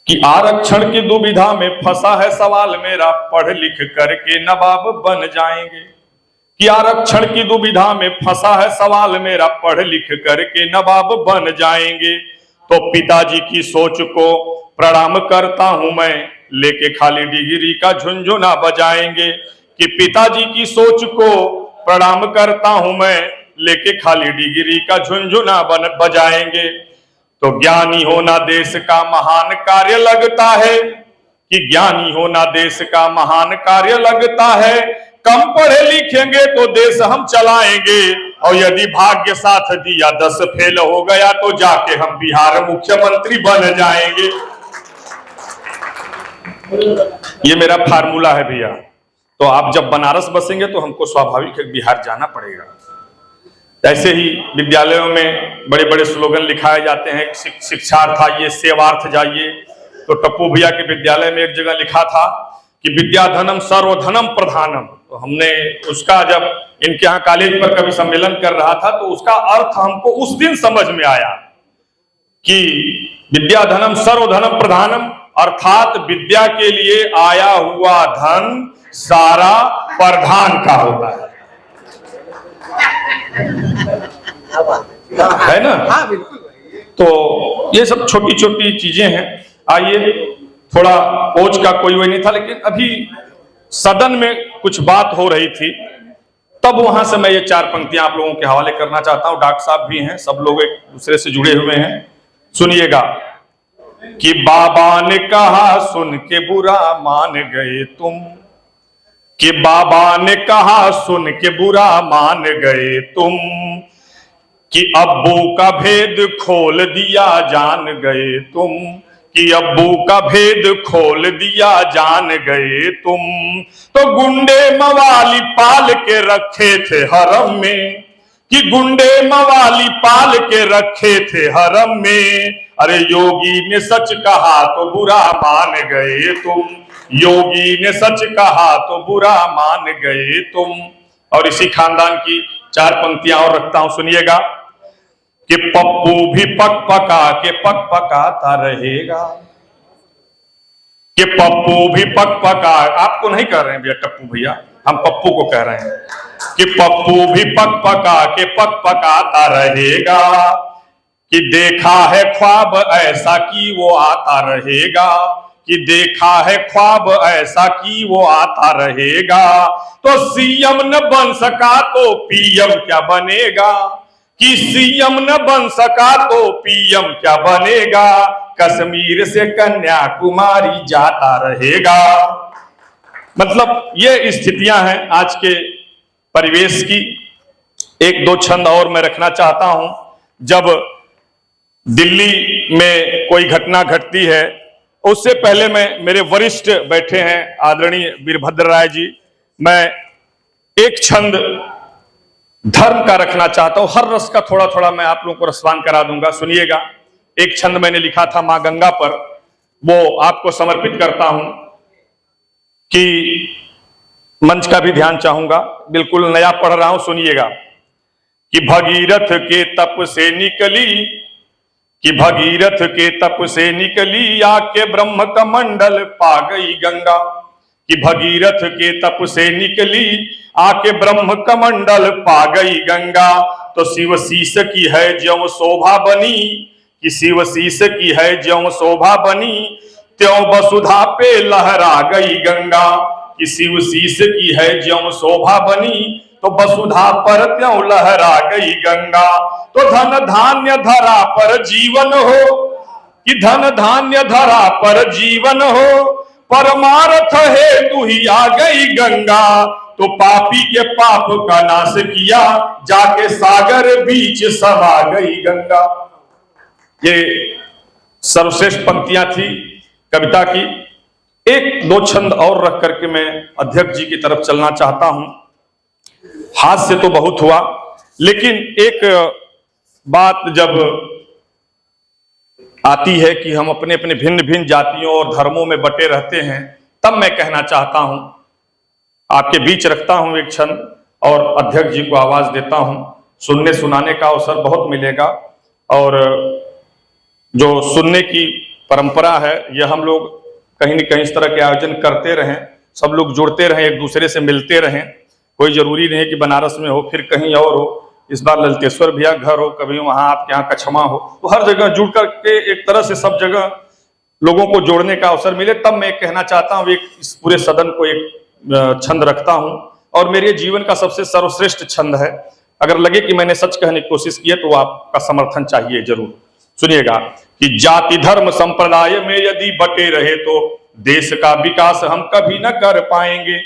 कि आरक्षण की दुविधा में फंसा है सवाल मेरा, पढ़ लिख करके नवाब बन जाएंगे। कि आरक्षण की दुविधा में फंसा है सवाल मेरा, पढ़ लिख करके नवाब बन जाएंगे। तो पिताजी की सोच को प्रणाम करता हूं मैं, लेके खाली डिग्री का झुनझुना बजाएंगे। कि पिताजी की सोच को प्रणाम करता हूं मैं, लेके खाली डिग्री का झुनझुना बजाएंगे। तो ज्ञानी होना देश का महान कार्य लगता है, कि ज्ञानी होना देश का महान कार्य लगता है। कम पढ़े लिखेंगे तो देश हम चलाएंगे, और यदि भाग्य साथ दिया 10 फेल हो गया तो जाके हम बिहार मुख्यमंत्री बन जाएंगे। ये मेरा फार्मूला है भैया। तो आप जब बनारस बसेंगे तो हमको स्वाभाविक है बिहार जाना पड़ेगा। ऐसे ही विद्यालयों में बड़े बड़े स्लोगन लिखाए जाते हैं, शिक्षार्थ आइए सेवार्थ जाइए। तो टप्पू भैया के विद्यालय में एक जगह लिखा था कि विद्याधनम सर्वधनम प्रधानम। तो हमने उसका जब इनके यहाँ कॉलेज पर कभी सम्मेलन कर रहा था तो उसका अर्थ हमको उस दिन समझ में आया कि विद्याधनम सर्वधनम प्रधानम, अर्थात विद्या के लिए आया हुआ धन सारा प्रधान का होता है ना। हाँ बिल्कुल। तो ये सब छोटी छोटी चीजें हैं। आइए, थोड़ा कोच का कोई वही नहीं था, लेकिन अभी सदन में कुछ बात हो रही थी, तब वहां से मैं ये 4 पंक्तियां आप लोगों के हवाले करना चाहता हूं। डॉक्टर साहब भी हैं, सब लोग एक दूसरे से जुड़े हुए हैं, सुनिएगा। कि बाबा ने कहा सुन के बुरा मान गए तुम, कि बाबा ने कहा सुन के बुरा मान गए तुम, कि अब्बू का भेद खोल दिया जान गए तुम, कि अब्बू का भेद खोल दिया जान गए तुम। तो गुंडे मवाली पाल के रखे थे हरम में, कि गुंडे मवाली पाल के रखे थे हरम में। अरे योगी ने सच कहा तो बुरा मान गए तुम, योगी ने सच कहा तो बुरा मान गए तुम। और इसी खानदान की 4 पंक्तियां और रखता हूं, सुनिएगा। कि पप्पू भी पक पका के पक पकाता रहेगा, कि पप्पू भी पक पका, आपको नहीं कह रहे हैं भैया टप्पू भैया, हम पप्पू को कह रहे हैं। कि पप्पू भी पक पका के पक पकाता रहेगा, कि देखा है ख्वाब ऐसा कि वो आता रहेगा, कि देखा है ख्वाब ऐसा कि वो आता रहेगा। तो सीएम न बन सका तो पीएम क्या बनेगा, कि सीएम न बन सका तो पीएम क्या बनेगा। कश्मीर से कन्याकुमारी जाता रहेगा। मतलब ये स्थितियां हैं आज के परिवेश की। 1-2 छंद और मैं रखना चाहता हूं। जब दिल्ली में कोई घटना घटती है, उससे पहले मेरे वरिष्ठ बैठे हैं आदरणीय वीरभद्र राय जी, मैं एक छंद धर्म का रखना चाहता हूं। हर रस का थोड़ा थोड़ा मैं आप लोगों को रसवान करा दूंगा, सुनिएगा। एक छंद मैंने लिखा था मां गंगा पर, वो आपको समर्पित करता हूं। कि मंच का भी ध्यान चाहूंगा, बिल्कुल नया पढ़ रहा हूं, सुनिएगा। कि भगीरथ के तप से निकली, कि भगीरथ के तप से निकली आके ब्रह्म कमंडल पा गई गंगा। कि भगीरथ के तप से निकली आके ब्रह्म कमंडल पा गई गंगा। तो शिव शीश की है ज्यों शोभा बनी, कि शिव शीश की है ज्यों शोभा बनी, त्यों वसुधा पे लहरा गई गंगा। कि शिव शीश की है ज्यों शोभा बनी, तो वसुधा पर त्यों लहरा गई गंगा। तो धन धान्य धरा पर जीवन हो, कि धन धान्य धरा पर जीवन हो, परमार्थ हेतु ही आ गई गंगा। तो पापी के पाप का नाश किया, जाके सागर बीच समा गई गंगा। ये सर्वश्रेष्ठ पंक्तियां थी कविता की। 1-2 छंद और रख करके मैं अध्यक्ष जी की तरफ चलना चाहता हूं। हाथ से तो बहुत हुआ, लेकिन एक बात जब आती है कि हम अपने अपने भिन्न भिन्न जातियों और धर्मों में बटे रहते हैं, तब मैं कहना चाहता हूं, आपके बीच रखता हूं एक छंद और अध्यक्ष जी को आवाज देता हूं। सुनने सुनाने का अवसर बहुत मिलेगा, और जो सुनने की परंपरा है, यह हम लोग कहीं न कहीं इस तरह के आयोजन करते रहें, सब लोग जुड़ते रहें, एक दूसरे से मिलते रहें। कोई जरूरी नहीं कि बनारस में हो, फिर कहीं और हो। इस बार ललितेश्वर भैया घर हो, कभी वहां आपके यहाँ कछमा हो, तो हर जगह जुड़ करके एक तरह से सब जगह लोगों को जोड़ने का अवसर मिले। तब मैं कहना चाहता हूँ, एक इस पूरे सदन को एक छंद रखता हूँ और मेरे जीवन का सबसे सर्वश्रेष्ठ छंद है। अगर लगे कि मैंने सच कहने की कोशिश की है तो आपका समर्थन चाहिए जरूर। सुनिएगा कि जाति धर्म संप्रदाय में यदि बटे रहे तो देश का विकास हम कभी न कर पाएंगे।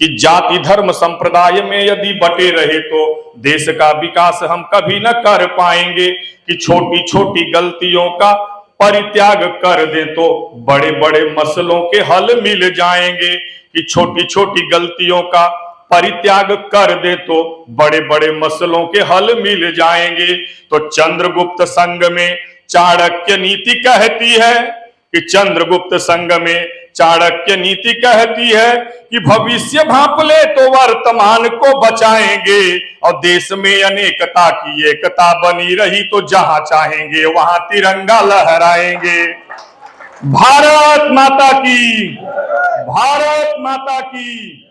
कि जाति धर्म संप्रदाय में यदि बटे रहे तो देश का विकास हम कभी न कर पाएंगे। कि छोटी छोटी गलतियों का परित्याग कर दे तो बड़े बड़े मसलों के हल मिल जाएंगे। कि छोटी छोटी गलतियों का परित्याग कर दे तो बड़े बड़े मसलों के हल मिल जाएंगे। तो चंद्रगुप्त संग में चाणक्य नीति कहती है कि चंद्रगुप्त संग में चाणक्य नीति कहती है कि भविष्य भांप ले तो वर्तमान को बचाएंगे। और देश में अनेकता की एकता बनी रही तो जहां चाहेंगे वहां तिरंगा लहराएंगे। भारत माता की, भारत माता की।